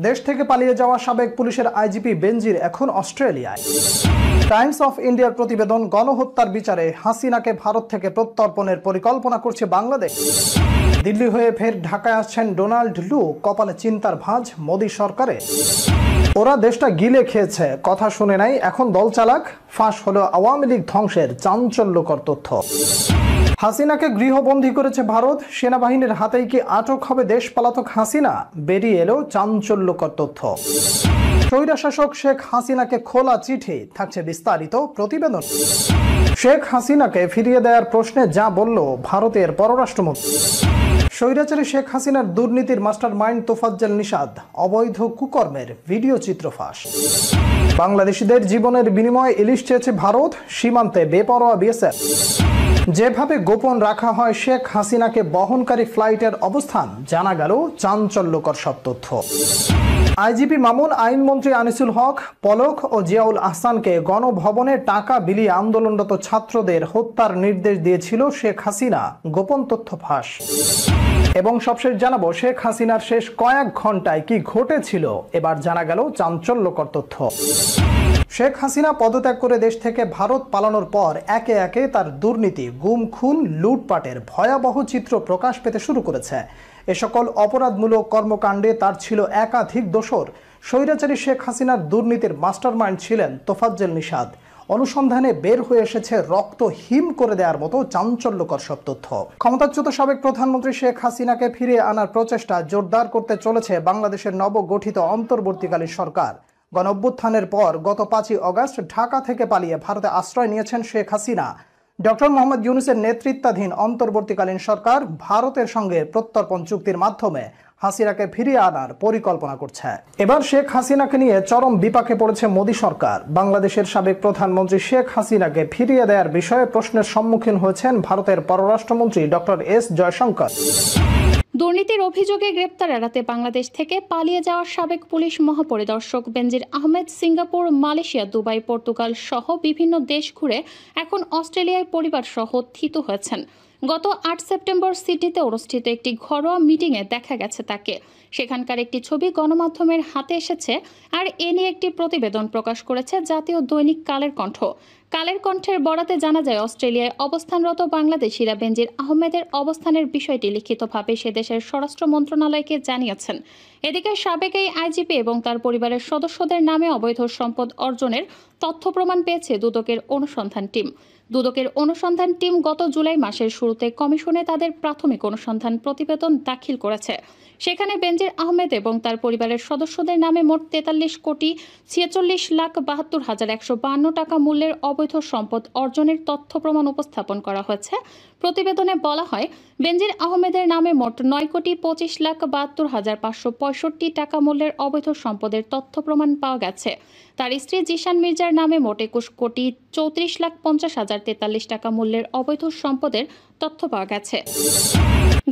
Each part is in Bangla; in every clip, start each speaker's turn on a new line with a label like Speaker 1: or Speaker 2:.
Speaker 1: দেশ থেকে পালিয়ে যাওয়া সাবেক পুলিশের আইজিপি বেনজির এখন অস্ট্রেলিয়ায়। টাইমস অফ ইন্ডিয়ার প্রতিবেদন, গণহত্যার বিচারে হাসিনাকে ভারত থেকে প্রত্যর্পণের পরিকল্পনা করছে বাংলাদেশ। দিল্লি হয়ে ফের ঢাকায় আসছেন ডোনাল্ড লু, কপালে চিন্তার ভাঁজ মোদী সরকারে। ওরা দেশটা গিলে খেয়েছে, কথা শুনে নাই, এখন দল চালাক। ফাঁস হলো আওয়ামী লীগ ধ্বংসের চাঞ্চল্যকর তথ্য। হাসিনাকে গৃহবন্দী করেছে ভারত, সেনাবাহিনীর হাতেই কি আটক হবে দেশ পালাতক হাসিনা? বেরিয়ে এলো চাঞ্চল্যকর তথ্য। স্বৈরশাসক শেখ হাসিনাকে খোলা চিঠি, থাকছে বিস্তারিত প্রতিবেদন। শেখ হাসিনাকে ফিরিয়ে দেওয়ার প্রশ্নে যা বলল ভারতের পররাষ্ট্রমন্ত্রী। স্বৈরাচারী শেখ হাসিনার দুর্নীতির মাস্টার মাইন্ড তোফাজ্জল নিশাদ, অবৈধ কুকর্মের ভিডিও চিত্র ফাঁস। বাংলাদেশিদের জীবনের বিনিময়ে ইলিশ চেয়েছে ভারত, সীমান্তে বেপরোয়া বিএসএফ। যেভাবে গোপন রাখা হয় শেখ হাসিনাকে বহনকারী ফ্লাইটের অবস্থান, জানা গেল চাঞ্চল্যকর সব তথ্য। আইজিপি মামুন, আইনমন্ত্রী আনিসুল হক, পলক ও জিয়াউল আহসানকে গণভবনে টাকা বিলিয়ে আন্দোলনরত ছাত্রদের হত্যার নির্দেশ দিয়েছিল শেখ হাসিনা, গোপন তথ্য ফাঁস। এবং সবশেষ জানাবো শেখ হাসিনার শেষ কয়েক ঘন্টায় কি ঘটেছিল, এবার জানা গেল চাঞ্চল্যকর তথ্য। শেখ হাসিনা পদত্যাগ করে দেশ থেকে ভারত পালানোর পর একে একে তার দুর্নীতি, গুম খুন, লুটপাটের ভয়াবহ চিত্র প্রকাশ পেতে শুরু করেছে। এ সকল অপরাধমূলক কর্মকাণ্ডে তার ছিল একাধিক দোসর। স্বৈরাচারী শেখ হাসিনার দুর্নীতির মাস্টারমাইন্ড ছিলেন তোফাজ্জল নিশাদ। অনুসন্ধানে বের হয়ে এসেছে রক্ত হিম করে দেওয়ার মতো চাঞ্চল্যকর সব তথ্য। ক্ষমতাচ্যুত সাবেক প্রধানমন্ত্রী শেখ হাসিনাকে ফিরিয়ে আনার প্রচেষ্টা জোরদার করতে চলেছে বাংলাদেশের নবগঠিত অন্তর্বর্তীকালীন সরকার। গণঅভ্যুত্থানের পর গত 5ই অগস্ট ঢাকা থেকে পালিয়ে ভারতে আশ্রয় নিয়েছেন শেখ হাসিনা। ডক্টর মোহাম্মদ ইউনূসের নেতৃত্বাধীন অন্তর্বর্তীকালীন সরকার ভারতের সঙ্গে প্রত্যর্পণ চুক্তির মাধ্যমে হাসিনাকে ফিরিয়ে আনার পরিকল্পনা করছে। এবার শেখ হাসিনাকে নিয়ে চরম বিপাকে পড়েছে মোদী সরকার। বাংলাদেশের সাবেক প্রধানমন্ত্রী শেখ হাসিনাকে ফিরিয়ে দেওয়ার বিষয়ে প্রশ্নের সম্মুখীন হয়েছেন ভারতের পররাষ্ট্রমন্ত্রী ডক্টর এস জয়শঙ্কর।
Speaker 2: দুর্নীতির অভিযোগে গ্রেপ্তার এড়াতে বাংলাদেশ থেকে পালিয়ে যাওয়া সাবেক পুলিশ মহাপরিদর্শক Benazir Ahmed Singapore, Malaysia, Dubai, Portugal সহ বিভিন্ন দেশ ঘুরে এখন অস্ট্রেলিয়ায় পরিবার সহ থিত হয়েছেন। গত 8 সেপ্টেম্বর সিডনিতে অনুষ্ঠিত একটি ঘরোয়া মিটিংয়ে দেখা গেছে তাকে। সেখানকার একটি ছবি গণমাধ্যমের হাতে এসেছে, আর এ নিয়ে একটি প্রতিবেদন প্রকাশ করেছে জাতীয় দৈনিক কালের কণ্ঠ। কালের কণ্ঠের বরাতে জানা যায়, অস্ট্রেলিয়ায় অবস্থানরত বাংলাদেশিরা বেনজির আহমেদের অবস্থানের বিষয়টি লিখিতভাবে সে দেশের স্বরাষ্ট্র মন্ত্রণালয়কে জানিয়েছেন। এদিকে সাবেক এই আইজিপি এবং তার পরিবারের সদস্যদের নামে অবৈধ সম্পদ অর্জনের তথ্য প্রমাণ পেয়েছে দুদকের অনুসন্ধান টিম। দুদকের অনুসন্ধান টিম গত জুলাই মাসের শুরুতে কমিশনে তাদের প্রাথমিক অনুসন্ধান প্রতিবেদন দাখিল করেছে। সেখানে বেনজির আহমেদ এবং তার পরিবারের সদস্যদের নামে মোট 43,46,72,152 টাকা মূল্যের অবৈধ সম্পদ অর্জনের তথ্য প্রমাণ উপস্থাপন করা হয়েছে। প্রতিবেদনে বলা হয়, বেনজির আহমেদের নামে মোট 9,25,72,565 টাকা মূল্যের অবৈধ সম্পদের তথ্য প্রমাণ পাওয়া গেছে। তার স্ত্রী জিশান মির্জার নামে মোট 21,34,50,43 টাকা মূল্যের অবৈধ সম্পদের তথ্য পাওয়া গেছে।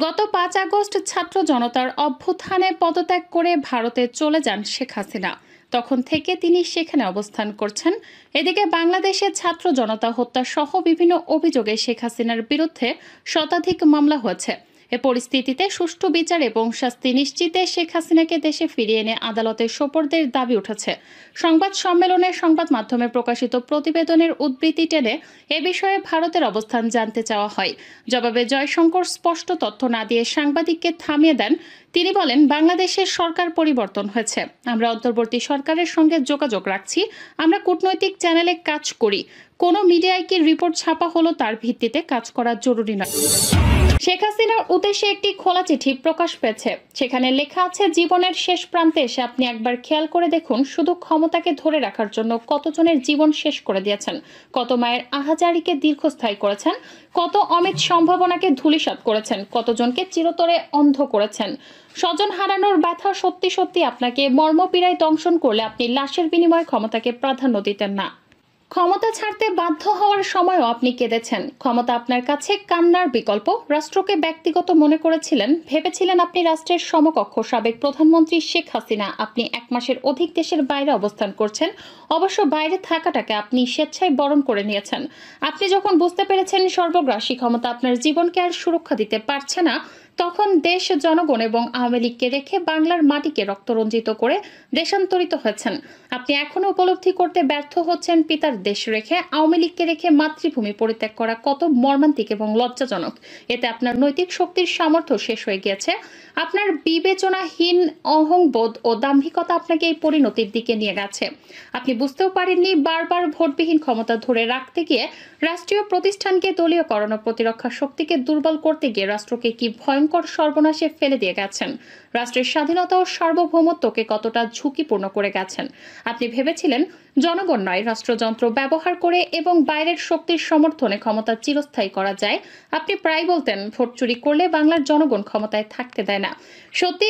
Speaker 2: গত 5 আগস্ট ছাত্র জনতার অভ্যুত্থানে পদত্যাগ করে ভারতে চলে যান শেখ হাসিনা। তখন থেকে তিনি সেখানে অবস্থান করছেন। এদিকে বাংলাদেশে ছাত্র জনতা হত্যা সহ বিভিন্ন অভিযোগে শেখ হাসিনার বিরুদ্ধে শতাধিক মামলা হয়েছে। এ পরিস্থিতিতে সুষ্ঠু বিচার এবং শাস্তি নিশ্চিতে শেখ হাসিনাকে দেশে ফিরিয়ে এনে আদালতে সোপর্দের দাবি উঠেছে। সংবাদ সম্মেলনে সংবাদ মাধ্যমে প্রকাশিত প্রতিবেদনের উদ্ধৃতি টেনে এ বিষয়ে ভারতের অবস্থান জানতে চাওয়া হয়। জবাবে জয়শঙ্কর স্পষ্ট তথ্য না দিয়ে সাংবাদিককে থামিয়ে দেন। তিনি বলেন, বাংলাদেশের সরকার পরিবর্তন হয়েছে। আমরা অন্তর্বর্তী সরকারের সঙ্গে যোগাযোগ রাখছি। আমরা কূটনৈতিক চ্যানেলে কাজ করি। কোনো মিডিয়ায় কি রিপোর্ট ছাপা হলো তার ভিত্তিতে কাজ করা জরুরি নয়। শেখ হাসিনার উদ্দেশ্যে একটি খোলা চিঠি প্রকাশ পেয়েছে। সেখানে লেখা আছে, জীবনের শেষ প্রান্তে এসে আপনি একবার খেয়াল করে দেখুন, শুধু ক্ষমতাকে ধরে রাখার জন্য কতজনের জীবন শেষ করে দিয়েছেন, কত মায়ের আহাজারিকে দীর্ঘস্থায়ী করেছেন, কত অমিত সম্ভাবনাকে ধূলিসাৎ করেছেন, কতজনকে চিরতরে অন্ধ করেছেন। স্বজন হারানোর ব্যথা সত্যি সত্যি আপনাকে মর্মপীড়ায় দংশন করলে আপনি লাশের বিনিময়ে ক্ষমতাকে প্রাধান্য দিতেন না। ক্ষমতা ছাড়তে বাধ্য হওয়ার সময়ও আপনি কেঁদেছেন। ক্ষমতা আপনার কাছে কান্নার বিকল্প। রাষ্ট্রকে ব্যক্তিগত মনে করেছিলেন, ভেবেছিলেন আপনি রাষ্ট্রের সমকক্ষ। সাবেক প্রধানমন্ত্রী শেখ হাসিনা, আপনি 1 মাসের অধিক দেশের বাইরে অবস্থান করছেন। অবশ্য বাইরে থাকাটাকে আপনি স্বেচ্ছায় বরণ করে নিয়েছেন। আপনি যখন বুঝতে পেরেছেন সর্বগ্রাসী ক্ষমতা আপনার জীবনকে আর সুরক্ষা দিতে পারছে না, তখন দেশ, জনগণ এবং আওয়ামী লীগকে রেখে বাংলার মাটিকে রক্তরঞ্জিত করে দেশান্তরিত হয়েছেন। আপনি এখনো উপলব্ধি করতে ব্যর্থ হচ্ছেন পিতার দেশ রেখে আওয়ামী লীগকে রেখে মাতৃভূমি পরিত্যাগ করা কত মর্মান্তিক এবং লজ্জাজনক। এতে আপনার নৈতিক শক্তির সামর্থ্য শেষ হয়ে গিয়েছে। আপনার বিবেচনাহীন অহংবোধ ও দাম্ভিকতা আপনাকে এই পরিণতির দিকে নিয়ে গেছে। আপনি বুঝতেও পারেননি বারবার ভোটবিহীন ক্ষমতা ধরে রাখতে গিয়ে রাষ্ট্রীয় প্রতিষ্ঠানকে দলীয়করণ ও প্রতিরক্ষা শক্তিকে দুর্বল করতে গিয়ে রাষ্ট্রকে কি ভয়ঙ্কর সর্বনাশে ফেলে দিয়ে গেছেন। রাষ্ট্রের স্বাধীনতা ও সার্বভৌমত্বকে কতটা ঝুঁকিপূর্ণ করে গেছেন। আপনি ভেবেছিলেন জনগণ নয়, রাষ্ট্রযন্ত্র ব্যবহার করে এবং বাইরের শক্তির সমর্থনে ক্ষমতা চিরস্থায়ী করা যায়। আপনি প্রায় বলতেন ভোট চুরি করলে বাংলার জনগণ ক্ষমতায় থাকতে দেয় না। সত্যি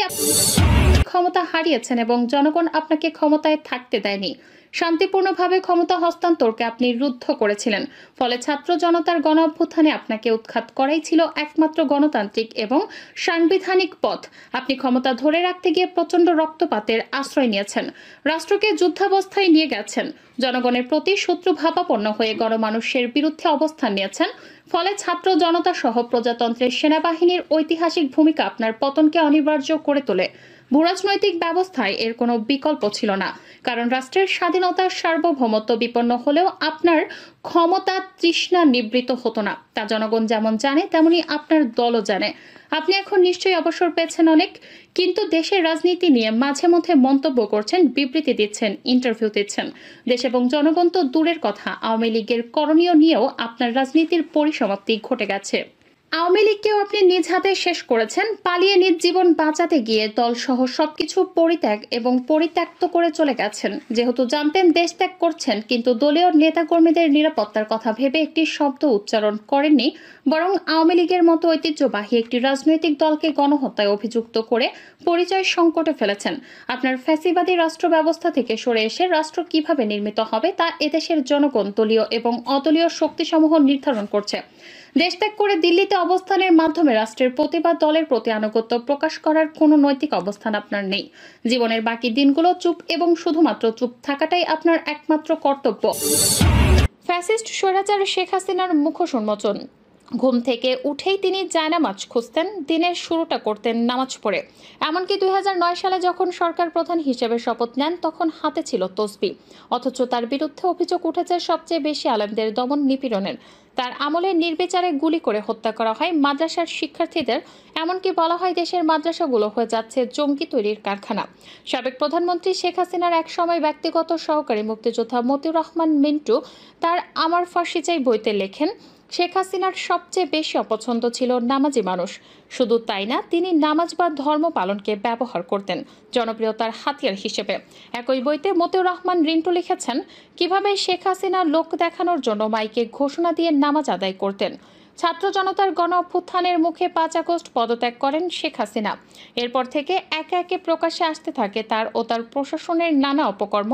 Speaker 2: ক্ষমতা হারিয়েছেন এবং জনগণ আপনাকে ক্ষমতায় থাকতে দেয়নি। শান্তিপূর্ণভাবে ক্ষমতা হস্তান্তরকে আপনি রুদ্ধ করেছিলেন। ফলে ছাত্র জনতার গণ অভ্যুত্থানে আপনাকে উৎখাত করাই ছিল একমাত্র গণতান্ত্রিক এবং সাংবিধানিক পথ। আপনি ক্ষমতা ধরে রাখতে গিয়ে প্রচণ্ড রক্তপাতের আশ্রয় নিয়েছেন, রাষ্ট্রকে যুদ্ধাবস্থায় নিয়ে গেছেন, জনগণের প্রতি শত্রুভাবাপন্ন হয়ে গণমানুষের বিরুদ্ধে অবস্থান নিয়েছেন। ফলে ছাত্র জনতা সহ প্রজাতন্ত্রের সেনাবাহিনীর ঐতিহাসিক ভূমিকা আপনার পতনকে অনিবার্য করে তোলে। ভূরাজনৈতিক ব্যবস্থায় এর কোনো বিকল্প ছিল না, কারণ রাষ্ট্রের স্বাধীনতার সার্বভৌমত্ব বিপন্ন হলেও আপনার ক্ষমতা তৃষ্ণা নিবৃত হতো না। তা জনগণ যেমন জানে তেমনি আপনার দলও জানে। আপনি এখন নিশ্চয়ই অবসর পেয়েছেন অনেক, কিন্তু দেশের রাজনীতি নিয়ে মাঝে মধ্যে মন্তব্য করছেন, বিবৃতি দিচ্ছেন, ইন্টারভিউ দিচ্ছেন। দেশ এবং জনগণ তো দূরের কথা, আওয়ামী লীগের করণীয় নিয়েও আপনার রাজনীতির পরিসমাপ্তি ঘটে গেছে। আওয়ামী লীগকেও আপনি নিজ হাতে শেষ করেছেন। পালিয়ে নিজ জীবন বাঁচাতে গিয়ে দলসহ সবকিছু পরিত্যাগ এবং পরিত্যক্ত করে চলে গেছেন। যেহেতু জানতেন দেশ ত্যাগ করছেন, কিন্তু দলীয় নেতাকর্মীদের নিরাপত্তার কথা ভেবে একটি শব্দ উচ্চারণ করেননি, বরং আওয়ামী লীগের মতো ঐতিহ্যবাহী একটি রাজনৈতিক দলকে গণহত্যায় অভিযুক্ত করে পরিচয় সংকটে ফেলেছেন। আপনার ফ্যাসিবাদী রাষ্ট্র ব্যবস্থা থেকে সরে এসে রাষ্ট্র কিভাবে নির্মিত হবে তা এদেশের জনগণ দলীয় এবং অদলীয় শক্তিসমূহ নির্ধারণ করছে। দেশত্যাগ করে দিল্লিতে অবস্থানের মাধ্যমে রাষ্ট্রের প্রতিবাদ দলের প্রতি আনুগত্য প্রকাশ করার কোনো নৈতিক অবস্থান আপনার নেই। জীবনের বাকি দিনগুলো চুপ এবং শুধুমাত্র চুপ থাকাটাই আপনার একমাত্র কর্তব্য। ফ্যাসিস্ট স্বৈরাচার শেখ হাসিনার মুখোশ উন্মোচন। ঘুম থেকে উঠেই তিনি জায়নামাজ খুঁজতেন, দিনের শুরুটা করতেন নামাজ পড়ে। এমনকি 2009 সালে যখন সরকার প্রধান হিসেবে শপথ নেন তখন হাতে ছিল তসবিহ। অথচ তার বিরুদ্ধে অভিযোগ উঠেছে সবচেয়ে বেশি আলেমদের দমন নিপীড়নের। তার আমলে নির্বিচারে গুলি করে হত্যা করা হয় মাদ্রাসার শিক্ষার্থীদের। এমনকি বলা হয় দেশের মাদ্রাসাগুলো হয়ে যাচ্ছে জঙ্গি তৈরির কারখানা। সাবেক প্রধানমন্ত্রী শেখ হাসিনার এক সময় ব্যক্তিগত সহকারী মুক্তিযোদ্ধা মতিউর রহমান মিন্টু তার আমার ফাঁসি চাই বইতে লেখেন, শেখ হাসিনার সবচেয়ে বেশি অপছন্দ ছিল নামাজি মানুষ। শুধু তাই না, তিনি নামাজ বা ধর্ম পালনকে ব্যবহার করতেন জনপ্রিয়তার হাতিয়ার হিসেবে। একই বইতে মতিউর রহমান রিন্টু লিখেছেন কিভাবে শেখ হাসিনা লোক দেখানোর জন্য মাইকে ঘোষণা দিয়ে নামাজ আদায় করতেন। ছাত্র জনতার গণ অভ্যুত্থানের মুখে 5 আগস্ট পদত্যাগ করেন শেখ হাসিনা। এরপর থেকে একে একে প্রকাশ্যে আসতে থাকে তার ও তার প্রশাসনের নানা অপকর্ম।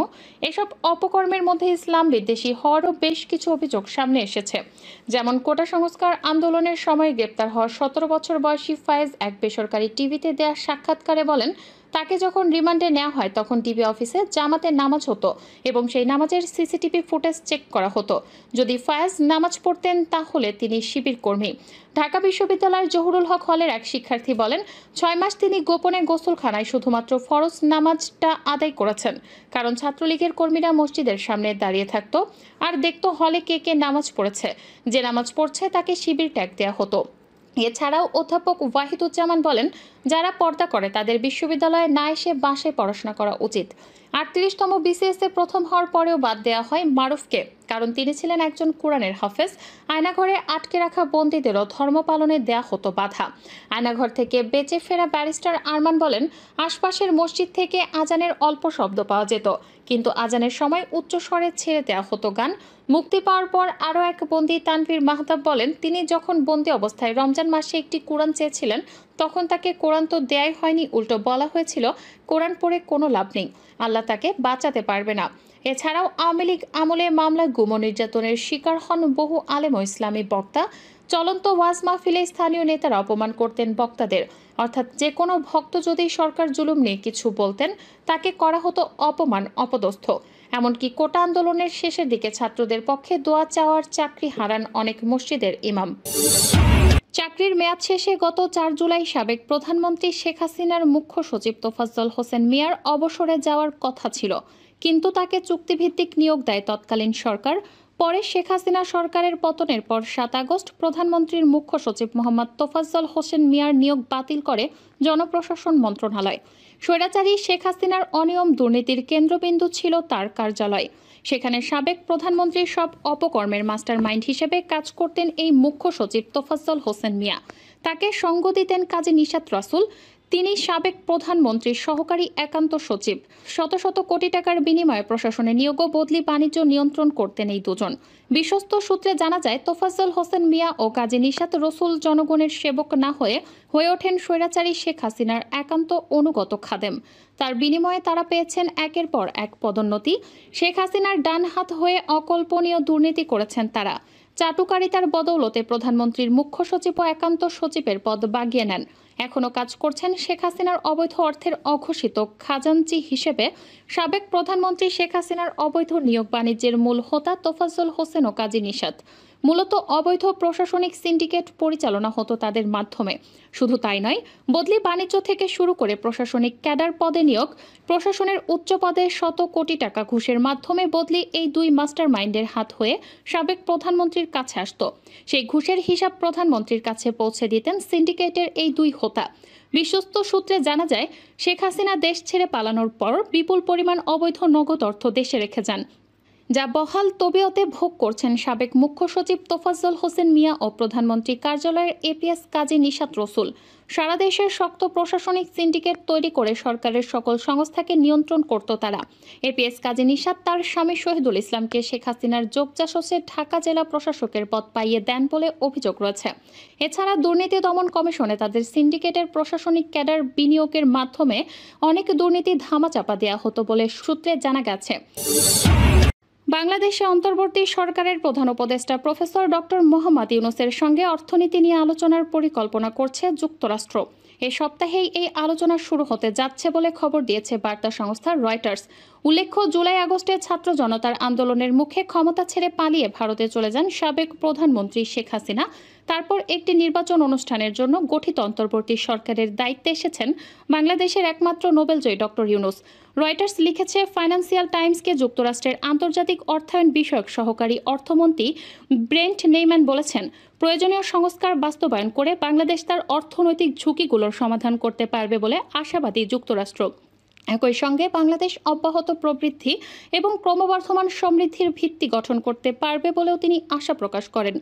Speaker 2: এসব অপকর্মের মধ্যে ইসলাম বিদ্বেষী হওয়ারও বেশ কিছু অভিযোগ সামনে এসেছে। যেমন কোটা সংস্কার আন্দোলনের সময় গ্রেপ্তার হওয়া 17 বছর বয়সী ফায়েজ এক বেসরকারি টিভিতে দেওয়া সাক্ষাৎকারে বলেন, তাকে যখন রিমান্ডে নেওয়া হয় তখন টিভি অফিসে জামাতে নামাজ হতো এবং সেই নামাজের সিসিটিভি ফুটেজ চেক করা হতো। যদি ফায়েজ নামাজ পড়তেন তাহলে তিনি শিবির কর্মী। ঢাকা বিশ্ববিদ্যালয়ের জহুরুল হক হলের এক শিক্ষার্থী বলেন, 6 মাস তিনি গোপনে গোসলখানায় শুধুমাত্র ফরজ নামাজটা আদায় করেছেন, কারণ ছাত্রলীগের কর্মীরা মসজিদের সামনে দাঁড়িয়ে থাকতো আর দেখতো হলে কে কে নামাজ পড়েছে। যে নামাজ পড়ছে তাকে শিবির ট্যাগ দেওয়া হতো। এছাড়াও অধ্যাপক ওয়াহিদুজ্জামান বলেন, যারা পর্দা করে তাদের বিশ্ববিদ্যালয়ে না এসে বাসায় পড়াশোনা করা উচিত। 38তম বিসিএসে প্রথম হওয়ার পরেও বাদ দেওয়া হয় মারুফকে, কারণ তিনি ছিলেন একজন কোরআনের হাফেজ। আয়নাঘরে আটকে রাখা বন্দীদেরও ধর্ম পালনে দেয়া হতো বাধা। আয়নাঘর থেকে বেঁচে ফেরা ব্যারিস্টার আরমান বলেন, আশপাশের মসজিদ থেকে আজানের অল্প শব্দ পাওয়া যেত, কিন্তু আজানের সময় উচ্চস্বরে ছেড়ে দেওয়া হতো গান। মুক্তি পাওয়ার পর আরও এক বন্দী তানভীর মাহতাব বলেন, তিনি যখন বন্দী অবস্থায় রমজান মাসে একটি কোরআন চেয়েছিলেন তখন তাকে কোরআন তো দেয়াই হয়নি, উল্টো বলা হয়েছিল কোরআন পড়ে কোনো লাভ নেই, আল্লাহ তাকে বাঁচাতে পারবে না। এছাড়াও আওয়ামী লীগ আমলে মামলায় গুম নির্যাতনের শিকার হন বহু আলেম ও ইসলামী বক্তা। চলন্ত ওয়াজ মাহফিলে স্থানীয় নেতারা অপমান করতেন বক্তাদের, অর্থাৎ যে কোনো ভক্ত যদি সরকার জুলুম নিয়ে কিছু বলতেন তাকে করা হতো অপমান, অপদস্থ। এমনকি কোটা আন্দোলনের শেষের দিকে ছাত্রদের পক্ষে দোয়া চাওয়ার চাকরি হারান অনেক মসজিদের ইমাম। চাকরির মেয়াদ শেষে গত 4 জুলাই সাবেক প্রধানমন্ত্রী শেখ হাসিনার মুখ্য সচিব তোফাজ্জল হোসেন মিয়ার অবসরে যাওয়ার কথা ছিল, কিন্তু তাকে চুক্তিভিত্তিক নিয়োগ দেয় তৎকালীন সরকার। পরে শেখ হাসিনা সরকারের পতনের পর 7 আগস্ট প্রধানমন্ত্রীর মুখ্য সচিব মোহাম্মদ তোফাজ্জল হোসেন মিয়ার নিয়োগ বাতিল করে জনপ্রশাসন মন্ত্রণালয়। স্বৈরাচারী শেখ হাসিনার অনিয়ম দুর্নীতির কেন্দ্রবিন্দু ছিল তার কার্যালয়। সেখানে সাবেক প্রধানমন্ত্রীর সব অপকর্মের মাস্টারমাইন্ড হিসেবে কাজ করতেন এই মুখ্য সচিব তোফাজ্জল হোসেন মিয়া। তাকে সঙ্গ দিতেন কাজী নিশাত রাসুল। তিনি সাবেক প্রধানমন্ত্রীর সহকারী একান্ত সচিব। শত শত কোটি টাকার বিনিময়ে প্রশাসনে নিয়োগ ও বদলি বাণিজ্য নিয়ন্ত্রণ করতেন এই দুজন। বিশ্বস্ত সূত্রে জানা যায়, তোফাজ্জল হোসেন মিয়া ও কাজী নিশাত রসুল জনগণের সেবক না হয়ে ওঠেন স্বৈরাচারী শেখ হাসিনার একান্ত অনুগত খাদেম। তার বিনিময়ে তারা পেয়েছেন একের পর এক পদোন্নতি। শেখ হাসিনার ডান হাত হয়ে অকল্পনীয় দুর্নীতি করেছেন তারা। চাটুকারিতার বদৌলতে প্রধানমন্ত্রীর মুখ্য সচিব ও একান্ত সচিবের পদ বাগিয়ে নেন। এখনও কাজ করছেন শেখ হাসিনার অবৈধ অর্থের অঘোষিত খাজাঞ্চি হিসেবে। সাবেক প্রধানমন্ত্রী শেখ হাসিনার অবৈধ নিয়োগ বাণিজ্যের মূল হোতা তোফাজ্জল হোসেন ও কাজী নিশাত। মূলত অবৈধ প্রশাসনিক সিন্ডিকেট পরিচালনা হতো তাদের মাধ্যমে। শুধু তাই নয়, বদলি বাণিজ্য থেকে শুরু করে প্রশাসনিক ক্যাডার পদে নিয়োগ, প্রশাসনের উচ্চ পদে শত কোটি টাকা ঘুষের মাধ্যমে বদলি, এই দুই মাস্টার মাইন্ডের হাত হয়ে সাবেক প্রধানমন্ত্রীর কাছে আসত। সেই ঘুষের হিসাব প্রধানমন্ত্রীর কাছে পৌঁছে দিতেন সিন্ডিকেটের এই দুই হোতা। বিশ্বস্ত সূত্রে জানা যায়, শেখ হাসিনা দেশ ছেড়ে পালানোর পর বিপুল পরিমাণ অবৈধ নগদ অর্থ দেশে রেখে যান, যা বহাল তবিয়তে ভোগ করছেন সাবেক মুখ্য সচিব তোফাজ্জল হোসেন মিয়া ও প্রধানমন্ত্রী কার্যালয়ের এপিএস কাজী নিশাত রসুল। সারা দেশের শক্ত প্রশাসনিক সিন্ডিকেট তৈরি করে সরকারের সকল সংস্থাকে নিয়ন্ত্রণ করত তারা। এপিএস কাজী নিশাত তার স্বামী শহীদুল ইসলামকে শেখ হাসিনার যোগজাসসে ঢাকা জেলা প্রশাসকের পদ পাইয়ে দেন বলে অভিযোগ রয়েছে। এছাড়া দুর্নীতি দমন কমিশনে তাদের সিন্ডিকেটের প্রশাসনিক ক্যাডার বিনিয়োগের মাধ্যমে অনেক দুর্নীতি ধামাচাপা দেওয়া হতো বলে সূত্রে জানা গেছে। বাংলাদেশে অন্তর্বর্তী সরকারের প্রধান উপদেষ্টা প্রফেসর ডক্টর মোহাম্মদ ইউনূসের সঙ্গে অর্থনীতি নিয়ে আলোচনার পরিকল্পনা করছে যুক্তরাষ্ট্র। এই সপ্তাহেই এই আলোচনা শুরু হতে যাচ্ছে বলে খবর দিয়েছে বার্তা সংস্থা রয়টার্স। উল্লেখ্য, জুলাই আগস্টে ছাত্র জনতার আন্দোলনের মুখে ক্ষমতা ছেড়ে পালিয়ে ভারতে চলে যান সাবেক প্রধানমন্ত্রী শেখ হাসিনা। তারপর একটি নির্বাচন অনুষ্ঠানের জন্য গঠিত অন্তর্বর্তী সরকারের দায়িত্বে এসেছেন বাংলাদেশের একমাত্র নোবেলজয়ী ডক্টর ইউনূস। রয়টার্স লিখেছে, ফাইন্যান্সিয়াল টাইমসকে যুক্তরাষ্ট্রের আন্তর্জাতিক অর্থায়ন বিষয়ক সহকারী অর্থমন্ত্রী ব্রেন্ট নেইম্যান বলেছেন, প্রয়োজনীয় সংস্কার বাস্তবায়ন করে বাংলাদেশ তার অর্থনৈতিক ঝুঁকিগুলোর সমাধান করতে পারবে বলে আশাবাদী যুক্তরাষ্ট্র। একই সঙ্গে বাংলাদেশ অব্যাহত প্রবৃদ্ধি এবং ক্রমবর্ধমান সমৃদ্ধির ভিত্তি গঠন করতে পারবে বলেও তিনি আশা প্রকাশ করেন।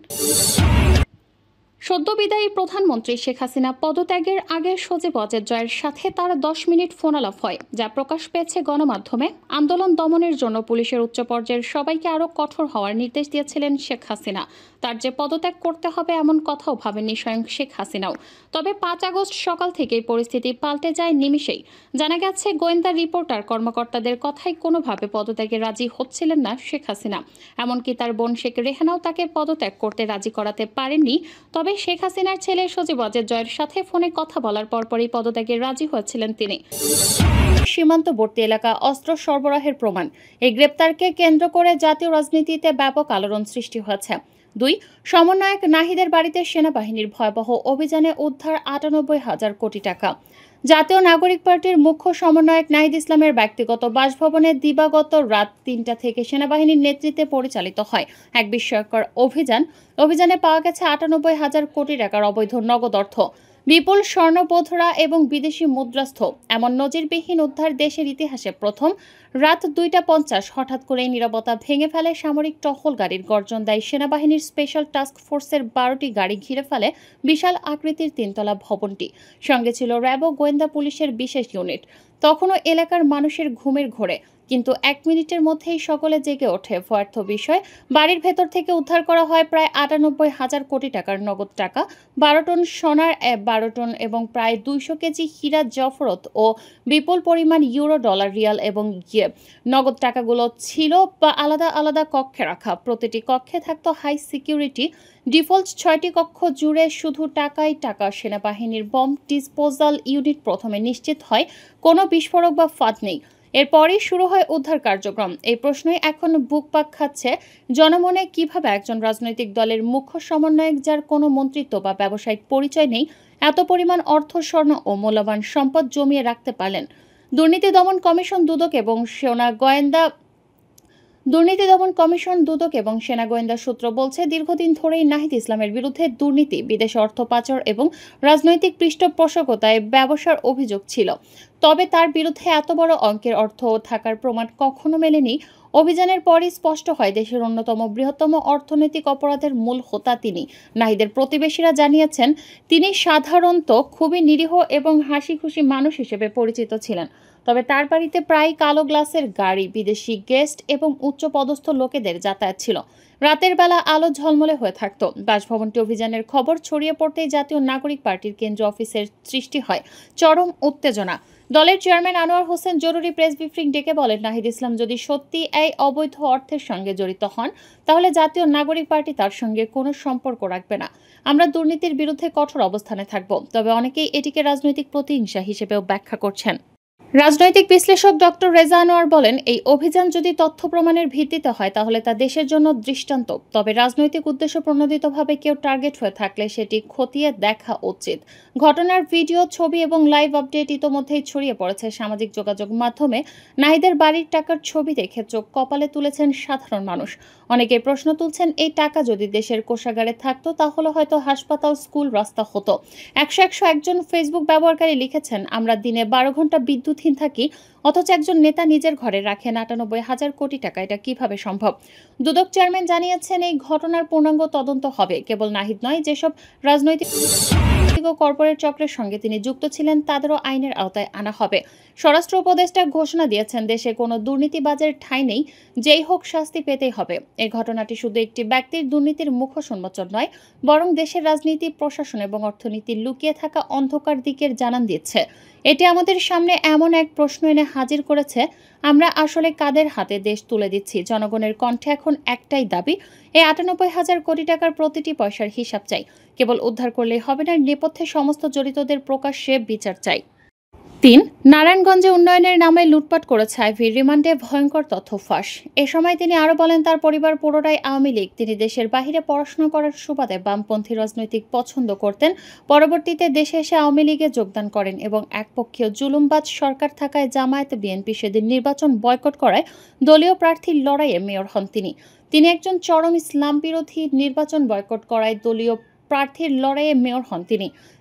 Speaker 2: সদ্য বিদায়ী প্রধানমন্ত্রী শেখ হাসিনা পদত্যাগের আগে সজীব ওয়াজেদ জয়ের সাথে তার 10 মিনিট ফোনালাপ হয়, যা প্রকাশ পেয়েছে গণমাধ্যমে। আন্দোলন দমনের জন্য পুলিশের উচ্চ পর্যায়ের সবাইকে আরও কঠোর হওয়ার নির্দেশ দিয়েছিলেন শেখ হাসিনা। তার যে পদত্যাগ করতে হবে এমন কথাও ভাবেননি স্বয়ং শেখ হাসিনাও। তবে 5 আগস্ট সকাল থেকেই পরিস্থিতি পাল্টে যায় নিমিষেই। জানা গেছে, গোয়েন্দা রিপোর্টার কর্মকর্তাদের কথাই কোনোভাবে পদত্যাগে রাজি হচ্ছিলেন না শেখ হাসিনা। এমনকি তার বোন শেখ রেহানাও তাকে পদত্যাগ করতে রাজি করাতে পারেননি। তবে শেখ হাসিনার ছেলে সজীব ওয়াজেদ জয়ের সাথে ফোনে কথা বলার পরপরই পদত্যাগে রাজি হয়েছিলেন তিনি। সীমান্তবর্তী এলাকা অস্ত্র সরবরাহের প্রমাণ। এই গ্রেপ্তারকে কেন্দ্র করে জাতীয় রাজনীতিতে ব্যাপক আলোড়ন সৃষ্টি হয়েছে। 2. সমন্বয়ক নাহিদের বাড়িতে সেনাবাহিনীর ভয়াবহ অভিযানে উদ্ধার 98,000 কোটি টাকা। জাতীয় নাগরিক পার্টির মুখ্য সমন্বয়ক নাহিদ ইসলামের ব্যক্তিগত বাসভবনে দিবাগত রাত 3টা থেকে সেনাবাহিনীর নেতৃত্বে পরিচালিত হয় এক বিস্ময়কর অভিযানে পাওয়া গেছে 98,000 কোটি টাকার অবৈধ নগদ অর্থ, বিপুল স্বর্ণবোধরা এবং বিদেশি মুদ্রাস্থ। এমন নজিরবিহীন উদ্ধার দেশের ইতিহাসে প্রথম। রাত 2:50 হঠাৎ করেই নীরবতা ভেঙে ফেলে সামরিক টহল গাড়ির গর্জন দেয় সেনাবাহিনীর স্পেশাল টাস্ক ফোর্সের 12টি গাড়ি ঘিরে ফেলে বিশাল আকৃতির 3তলা ভবনটি। সঙ্গে ছিল র্যাব ও গোয়েন্দা পুলিশের বিশেষ ইউনিট। তখনও এলাকার মানুষের ঘুমের ঘোরে, কিন্তু 1 মিনিটের মধ্যেই সকলে জেগে ওঠে ভয়ার্থ বিষয়। বাড়ির ভেতর থেকে উদ্ধার করা হয় প্রায় 98,000 কোটি টাকার নগদ টাকা, 12 টন সোনার 12 টন এবং প্রায় 200 কেজি হীরা জফরত ও বিপুল পরিমাণ ইউরো, ডলার, রিয়াল এবং নগদ টাকাগুলো ছিল আলাদা আলাদা কক্ষে রাখা। প্রতিটি কক্ষে থাকতো হাই সিকিউরিটি ডিফল্ট 6টি কক্ষ জুড়ে শুধু টাকাই টাকা। সেনাবাহিনীর বম্ব ডিসপোজাল ইউনিট প্রথমে নিশ্চিত হয় কোনো বিস্ফোরক বা ফাঁদ নেই। এরপরই শুরু হয় উদ্ধার কার্যক্রম। এই প্রশ্নই এখন বুকপাক খাচ্ছে জনমনে, কিভাবে একজন রাজনৈতিক দলের মুখ্য সমন্বয়ক, যার কোনো মন্ত্রিত্ব বা ব্যবসায়িক পরিচয় নেই, এত পরিমাণ অর্থ, স্বর্ণ ও মূল্যবান সম্পদ জমিয়ে রাখতে পারলেন। দুর্নীতি দমন কমিশন দুদক এবং সেনা গোয়েন্দা সূত্র বলছে, দীর্ঘদিন ধরেই নাহিদ ইসলামের বিরুদ্ধে দুর্নীতি, বিদেশে অর্থ পাচার এবং রাজনৈতিক পৃষ্ঠপোষকতায় ব্যবসার অভিযোগ ছিল। তবে তার বিরুদ্ধে এত বড় অঙ্কের অর্থ থাকার প্রমাণ কখনো মেলেনি। অভিযানের পরই স্পষ্ট হয়, দেশের অন্যতম বৃহত্তম অর্থনৈতিক অপরাধের মূল হোতা তিনি। নাহিদের প্রতিবেশীরা জানিয়েছেন, তিনি সাধারণত খুবই নিরীহ এবং হাসিখুশি মানুষ হিসেবে পরিচিত ছিলেন। তবে তার বাড়িতে প্রায় কালো গ্লাসের গাড়ি, বিদেশি গেস্ট এবং উচ্চপদস্থ লোকেদের যাতায়াত ছিল। রাতের বেলা আলো ঝলমলে হয়ে থাকত। বাসভবনটি অভিযানের খবর ছড়িয়ে পড়তেই জাতীয় নাগরিক পার্টির কেন্দ্রীয় অফিসের সৃষ্টি হয় চরম উত্তেজনা। দলের চেয়ারম্যান আনোয়ার হোসেন জরুরি প্রেস ব্রিফিং ডেকে বলেন, নাহিদ ইসলাম যদি সত্যি এই অবৈধ অর্থের সঙ্গে জড়িত হন, তাহলে জাতীয় নাগরিক পার্টি তার সঙ্গে কোনো সম্পর্ক রাখবে না। আমরা দুর্নীতির বিরুদ্ধে কঠোর অবস্থানে থাকব। তবে অনেকেই এটিকে রাজনৈতিক প্রতিহিংসা হিসেবেও ব্যাখ্যা করছেন। রাজনৈতিক বিশ্লেষক ডক্টর রেজা আনোয়ার বলেন, এই অভিযান যদি তথ্য প্রমাণের ভিত্তিতে হয় তাহলে তা দেশের জন্য দৃষ্টান্ত। তবে রাজনৈতিক উদ্দেশ্য প্রণোদিতভাবে কেউ টার্গেট হয়ে থাকলে সেটি খতিয়ে দেখা উচিত। ঘটনার ভিডিও, ছবি এবং লাইভ আপডেট ইতোমধ্যেই ছড়িয়ে পড়েছে সামাজিক যোগাযোগ মাধ্যমে। নাহিদের বাড়ির টাকার ছবি দেখে চোখ কপালে তুলেছেন সাধারণ মানুষ। অনেকেই প্রশ্ন তুলছেন, এই টাকা যদি দেশের কোষাগারে থাকতো তাহলে হয়তো হাসপাতাল, স্কুল, রাস্তা হতো। 100 একজন ফেসবুক ব্যবহারকারী লিখেছেন, আমরা দিনে 12 ঘন্টা বিদ্যুৎহীন থাকি, অথচ একজন নেতা নিজের ঘরে রাখেন 98,000 কোটি টাকা। এটা কিভাবে সম্ভব? দুদক চেয়ারম্যান জানিয়েছেন, এই ঘটনার পূর্ণাঙ্গ তদন্ত হবে। কেবল নাহিদ নয়, যেসব রাজনৈতিক ও কর্পোরেট চক্রের সঙ্গে তিনি যুক্ত ছিলেন তাদেরও আইনের আওতায় আনা হবে। স্বরাষ্ট্র উপদেষ্টা ঘোষণা দিয়েছেন, দেশে কোনো দুর্নীতিবাজের ঠাঁই নেই, যেই হোক শাস্তি পেতেই হবে। এই ঘটনাটি শুধু একটি ব্যক্তির দুর্নীতির মুখোশ উন্মোচন নয়, বরং দেশের রাজনীতি, প্রশাসন এবং অর্থনীতির লুকিয়ে থাকা অন্ধকার দিকের জানান দিচ্ছে। এটি আমাদের সামনে এমন এক প্রশ্ন এনে হাজির করেছে, আমরা আসলে কাদের হাতে দেশ তুলে দিচ্ছি? জনগণের কণ্ঠে এখন একটাই দাবি, এই 98,000 কোটি টাকার প্রতিটি পয়সার হিসাব চাই। কেবল উদ্ধার করলেই হবে না, নেপথ্যে সমস্ত জড়িতদের প্রকাশ্যে বিচার চাই। 3. নারায়ণগঞ্জে উন্নয়নের নামে লুটপাট করেছে আইভি, রিমান্ডে ভয়ঙ্কর তথ্য ফাঁস। এ সময় তিনি আরও বলেন, তার পরিবার পুরোটাই আওয়ামী লীগ। তিনি দেশের বাইরে পড়াশোনা করার সুবাদে বামপন্থী রাজনৈতিক পছন্দ করতেন। পরবর্তীতে দেশে এসে আওয়ামী লীগে যোগদান করেন এবং একপক্ষীয় জুলুমবাজ সরকার থাকায় জামায়াত, বিএনপি সেদিন নির্বাচন বয়কট করায় দলীয় প্রার্থীর লড়াইয়ে মেয়র হন তিনি একজন চরম ইসলাম বিরোধী। নির্বাচন বয়কট করায় দলীয় প্রার্থীর লড়াইয়ে মেয়র হন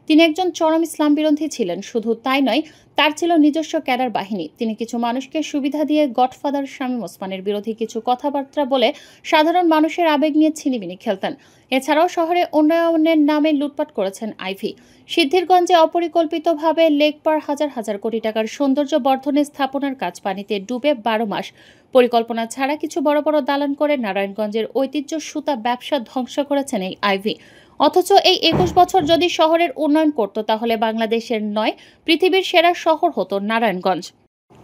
Speaker 2: তিনি একজন চরম ইসলাম বিরোধী ছিলেন। শুধু তাই নয়, তার ছিল নিজস্ব ক্যাডার বাহিনী। তিনি কিছু মানুষকে সুবিধা দিয়ে গডফাদার শামীম ওসমানের বিরোধী কিছু কথাবার্তা বলে সাধারণ মানুষের আবেগ নিয়ে ছিনিমিনি খেলতেন। এছাড়াও শহরে উন্নয়নের নামে লুটপাট করেছেন আইভি। সিদ্ধিরগঞ্জে অপরিকল্পিতভাবে লেক পার হাজার হাজার কোটি টাকার সৌন্দর্য বর্ধনে স্থাপনার কাজ পানিতে ডুবে 12 মাস। পরিকল্পনা ছাড়া কিছু বড় বড় দালান করে নারায়ণগঞ্জের ঐতিহ্য সুতা ব্যবসা ধ্বংস করেছেন এই আইভি। অথচ এই 21 বছর যদি শহরের উন্নয়ন করত, তাহলে বাংলাদেশের নয়, পৃথিবীর সেরা শহর হতো নারায়ণগঞ্জ।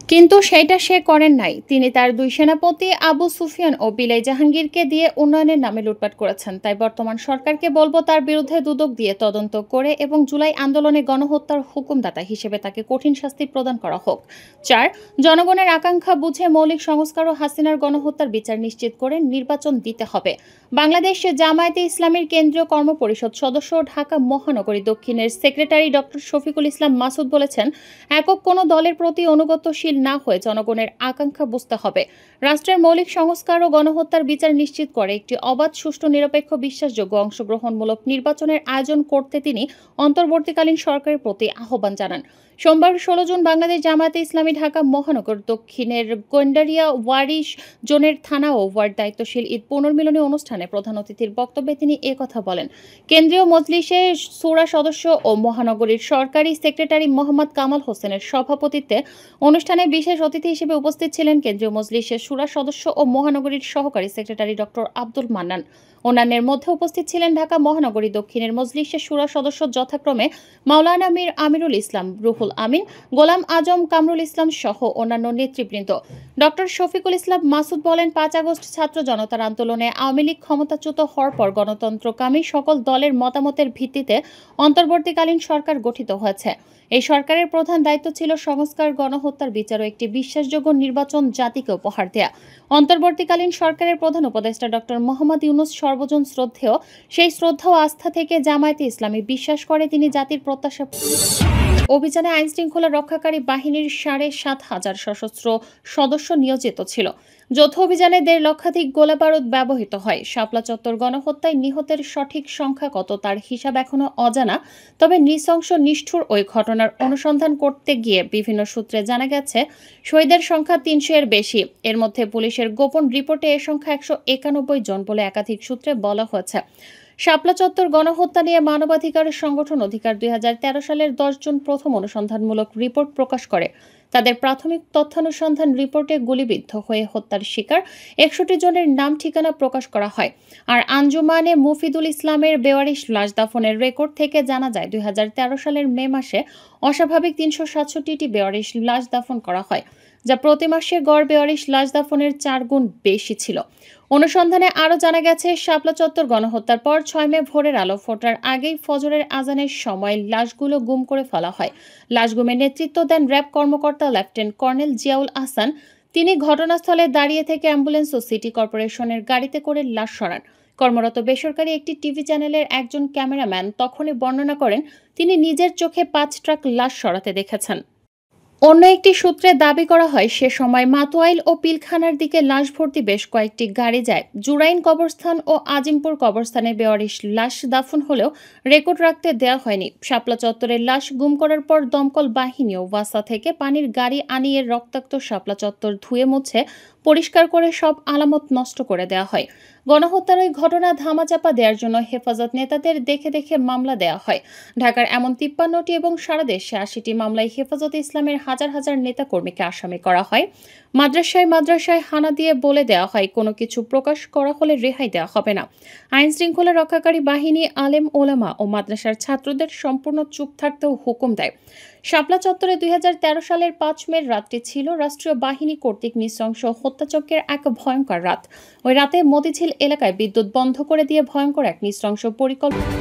Speaker 2: কিন্তু সেটা সে করেন নাই। তিনি তার 2 সেনাপতি আবু সুফিয়ান ও বিলাই জাহাঙ্গীরকে দিয়ে উন্নয়নের নামে লুটপাট করেছেন। তাই বর্তমান সরকারকে বলবো, তার বিরুদ্ধে দুদক দিয়ে তদন্ত করে এবং জুলাই আন্দোলনে গণহত্যার হুকুমদাতা হিসেবে তাকে কঠিন শাস্তি প্রদান করা হোক। 4. জনগণের আকাঙ্ক্ষা বুঝে মৌলিক সংস্কার ও হাসিনার গণহত্যার বিচার নিশ্চিত করে নির্বাচন দিতে হবে। বাংলাদেশে জামায়াতে ইসলামীর কেন্দ্রীয় কর্মপরিষদ সদস্য ঢাকা মহানগরী দক্ষিণের সেক্রেটারি ডক্টর শফিকুল ইসলাম মাসুদ বলেছেন, একক কোনো দলের প্রতি অনুগত্যশীল না হয়ে জনগণের আকাঙ্ক্ষা বুঝতে হবে। রাষ্ট্রের মৌলিক সংস্কার ও গণহত্যার বিচার নিশ্চিত করে একটি অবাধ, সুষ্ঠু, নিরপেক্ষ, বিশ্বাসযোগ্য, অংশগ্রহণমূলক নির্বাচনের আয়োজন করতে তিনি অন্তর্বর্তীকালীন সরকারের প্রতি আহ্বান জানান। সোমবার 16 জুন বাংলাদেশ জামায়াতে ইসলামী ঢাকা মহানগর দক্ষিণের গোয়েন্দারিয়া ওয়ারিশ জোনের থানা ও ওয়ার্ড দায়িত্বশীল ঈদ পুনর্মিলনী অনুষ্ঠানে প্রধান অতিথির বক্তব্যে তিনি একথা বলেন। কেন্দ্রীয় মজলিসে শুরা সদস্য ও মহানগরীর সরকারি সেক্রেটারি মোহাম্মদ কামাল হোসেনের সভাপতিত্বে অনুষ্ঠানে বিশেষ অতিথি হিসেবে উপস্থিত ছিলেন কেন্দ্রীয় মজলিসের শুরা সদস্য ও মহানগরীর সহকারী সেক্রেটারি ডক্টর আব্দুল মান্নান। অন্যান্যের মধ্যে উপস্থিত ছিলেন ঢাকা মহানগরী দক্ষিণের মজলিসের শুরা সদস্য যথাক্রমে মাওলানা মীর আমিরুল ইসলাম, রুহুল আমিন, গোলাম আজম, কামরুল ইসলাম সহ অন্যান্য নেতৃবৃন্দ। ডক্টর শফিকুল ইসলাম মাসুদ বলেন, 5 আগস্ট ছাত্র জনতার আন্দোলনে আওয়ামী লীগ ক্ষমতাচ্যুত হওয়ার পর গণতন্ত্রকামী সকল দলের মতামতের ভিত্তিতে অন্তর্বর্তীকালীন সরকার গঠিত হয়েছে। এই সরকারের প্রধান দায়িত্ব ছিল সংস্কার, গণহত্যার বিচার ও একটি বিশ্বাসযোগ্য নির্বাচন জাতিকে উপহার দেয়া। অন্তর্বর্তীকালীন সরকারের প্রধান উপদেষ্টা ডক্টর মোহাম্মদ ইউনূস সর্বজন শ্রদ্ধেয়। সেই শ্রদ্ধা ও আস্থা থেকে জামায়াতে ইসলামী বিশ্বাস করে তিনি জাতির প্রত্যাশা অভিযানে আইনশৃঙ্খলা রক্ষাকারী বাহিনীর 7,500 সশস্ত্র সদস্য নিয়োজিত ছিল। যৌথ অভিযানে 1.5 লক্ষাধিক গোলাবারুদ ব্যবহৃত হয়। শাপলা চত্বর গণহত্যায় নিহতের সঠিক সংখ্যা কত তার হিসাব এখনো অজানা। তবে নৃশংস নিষ্ঠুর ওই ঘটনার অনুসন্ধান করতে গিয়ে বিভিন্ন সূত্রে জানা গেছে শহীদের সংখ্যা 300 এর বেশি। এর মধ্যে পুলিশের গোপন রিপোর্টে এর সংখ্যা 191 জন বলে একাধিক সূত্রে বলা হয়েছে। শাপলা চত্বর গণহত্যা নিয়ে মানবাধিকার সংগঠন অধিকার 2013 সালের 10 জন প্রথম অনুসন্ধানমূলক রিপোর্ট প্রকাশ করে। তাদের প্রাথমিক তথ্যানুসন্ধান রিপোর্টে গুলিবিদ্ধ হয়ে হত্যার শিকার 61 জনের নাম ঠিকানা প্রকাশ করা হয়। আর আঞ্জুমানে মুফিদুল ইসলামের বেওয়ারিশ লাশ দাফনের রেকর্ড থেকে জানা যায় 2013 সালের মে মাসে অস্বাভাবিক 367টি বেওয়ারিশ লাশ দাফন করা হয়, যা প্রতি মাসে গড় বেওয়ারিশ লাশ দাফনের 4 গুণ বেশি ছিল। অনুসন্ধানে আরও জানা গেছে, শাপলা চত্বর গণহত্যার পর 6 মে ভোরের আলো ফোটার আগেই ফজরের আজানের সময় লাশগুলো গুম করে ফেলা হয়। লাশ গুমের নেতৃত্ব দেন র্যাব কর্মকর্তা লেফটেন্যান্ট কর্নেল জিয়াউল আহসান। তিনি ঘটনাস্থলে দাঁড়িয়ে থেকে অ্যাম্বুলেন্স ও সিটি কর্পোরেশনের গাড়িতে করে লাশ সরান। কর্মরত বেসরকারি একটি টিভি চ্যানেলের একজন ক্যামেরাম্যান তখনই বর্ণনা করেন, তিনি নিজের চোখে 5 ট্রাক লাশ সরাতে দেখেছেন। অন্য একটি সূত্রে দাবি করা হয়, সে সময় মাতোয়াইল ও পিলখানার দিকে লাশ ভর্তি বেশ কয়েকটি গাড়ি যায়। জুরাইন কবরস্থান ও আজিমপুর কবরস্থানে বেওয়ারিশ লাশ দাফন হলেও রেকর্ড রাখতে দেওয়া হয়নি। শাপলা চত্বরের লাশ গুম করার পর দমকল বাহিনী ও ওয়াসা থেকে পানির গাড়ি আনিয়ে রক্তাক্ত শাপলা চত্বর ধুয়ে মুছে পরিষ্কার করে সব আলামত নষ্ট করে দেওয়া হয়। গণহত্যার ওই ঘটনা ধামাচাপা দেওয়ার জন্য হেফাজত নেতাদের দেখে দেখে মামলা দেওয়া হয়। ঢাকার এমন 53টি এবং সারা দেশে 80টি মামলায় হেফাজতে ইসলামের হাজার হাজার নেতাকর্মীকে আসামি করা হয়। মাদ্রাসায় হানা দিয়ে বলে দেওয়া হয়, কোনো কিছু প্রকাশ করা হলে রেহাই দেওয়া হবে না। আইন শৃঙ্খলা রক্ষাকারী বাহিনী আলেম ওলামা ও মাদ্রাসার ছাত্রদের সম্পূর্ণ চুপ থাকতেও হুকুম দেয়। শাপলা চত্বরে 2013 সালের 5 মের রাতটি ছিল রাষ্ট্রীয় বাহিনী কর্তৃক নৃশংস হত্যাযজ্ঞের এক ভয়ঙ্কর রাত। ওই রাতে মতিঝিল এলাকায় বিদ্যুৎ বন্ধ করে দিয়ে ভয়ঙ্কর এক নৃশংস পরিকল্পনা